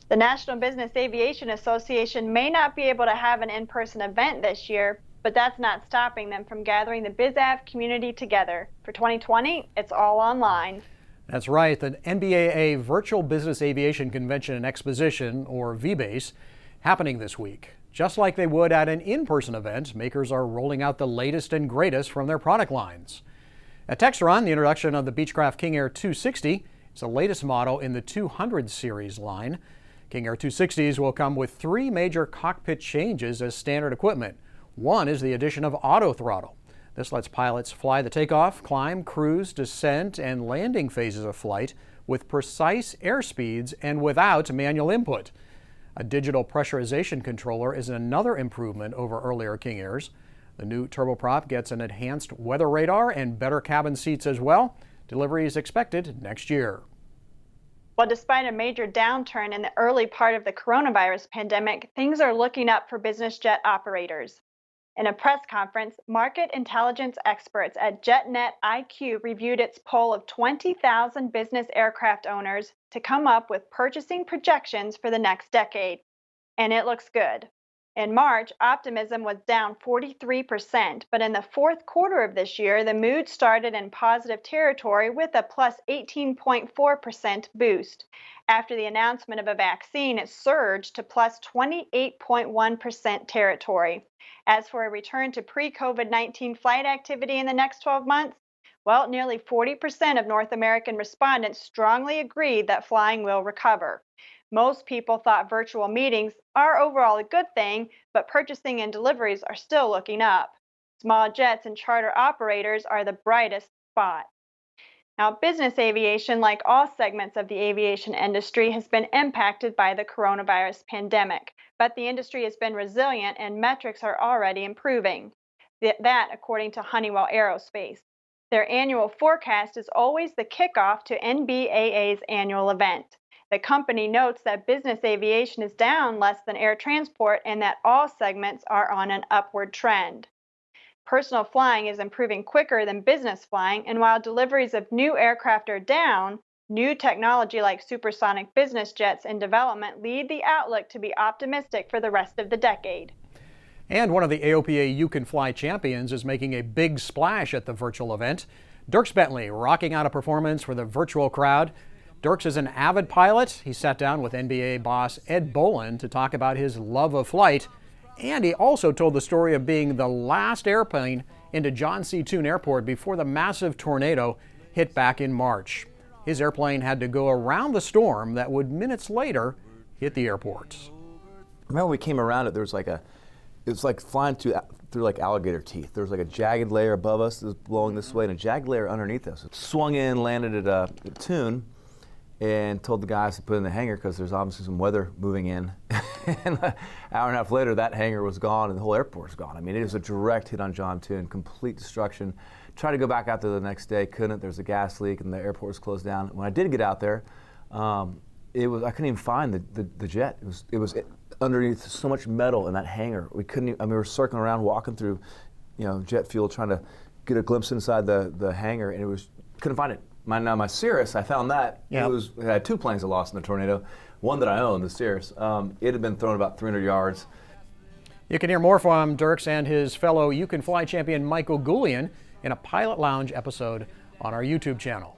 The National Business Aviation Association may not be able to have an in-person event this year, but that's not stopping them from gathering the BizAv community together. For 2020, it's all online. That's right. The Nbaa Virtual Business Aviation Convention and Exposition, or Vbace, happening this week. Just like they would at an in-person event, makers are rolling out the latest and greatest from their product lines. At Textron, the introduction of the Beechcraft King Air 260 is the latest model in the 200 series line. King Air 260s will come with 3 major cockpit changes as standard equipment. One is the addition of auto throttle. This lets pilots fly the takeoff, climb, cruise, descent, and landing phases of flight with precise airspeeds and without manual input. A digital pressurization controller is another improvement over earlier King Airs. The new turboprop gets an enhanced weather radar and better cabin seats as well. Delivery is expected next year. Well, despite a major downturn in the early part of the coronavirus pandemic, things are looking up for business jet operators. In a press conference, market intelligence experts at JetNet IQ reviewed its poll of 20,000 business aircraft owners to come up with purchasing projections for the next decade. And it looks good. In March, optimism was down 43%, but in the fourth quarter of this year, the mood started in positive territory with a plus 18.4% boost. After the announcement of a vaccine, it surged to plus 28.1% territory. As for a return to pre-COVID-19 flight activity in the next 12 months, well, nearly 40% of North American respondents strongly agreed that flying will recover. Most people thought virtual meetings are overall a good thing, but purchasing and deliveries are still looking up. Small jets and charter operators are the brightest spot. Now, business aviation, like all segments of the aviation industry, has been impacted by the coronavirus pandemic, but the industry has been resilient and metrics are already improving. That, according to Honeywell Aerospace. Their annual forecast is always the kickoff to NBAA's annual event. The company notes that business aviation is down less than air transport and that all segments are on an upward trend. Personal flying is improving quicker than business flying, and while deliveries of new aircraft are down, new technology like supersonic business jets in development lead the outlook to be optimistic for the rest of the decade. And one of the AOPA You Can Fly champions is making a big splash at the virtual event. Dierks Bentley rocking out a performance for the virtual crowd. Dierks is an avid pilot. He sat down with Nbaa boss Ed Boland to talk about his love of flight. And he also told the story of being the last airplane into John C. Toon Airport before the massive tornado hit back in March. His airplane had to go around the storm that would minutes later hit the airport. Remember when we came around it, there was it's like flying through like alligator teeth. There was like a jagged layer above us that was blowing this way and a jagged layer underneath us. It swung in, landed at Toon, and told the guys to put in the hangar because there's obviously some weather moving in. And an hour and a half later, that hangar was gone and the whole airport was gone. I mean, it was a direct hit on John Toon, complete destruction. Tried to go back out there the next day, couldn't. There was a gas leak and the airport was closed down. When I did get out there, I couldn't even find the jet. It was underneath so much metal in that hangar. We couldn't even, we were circling around, walking through, jet fuel, trying to get a glimpse inside the hangar, and couldn't find it. My Cirrus, I found that. Yep. It had 2 planes that lost in the tornado. One that I owned, the Cirrus. It had been thrown about 300 yards. You can hear more from Dierks and his fellow You Can Fly champion Michael Goulian in a Pilot Lounge episode on our YouTube channel.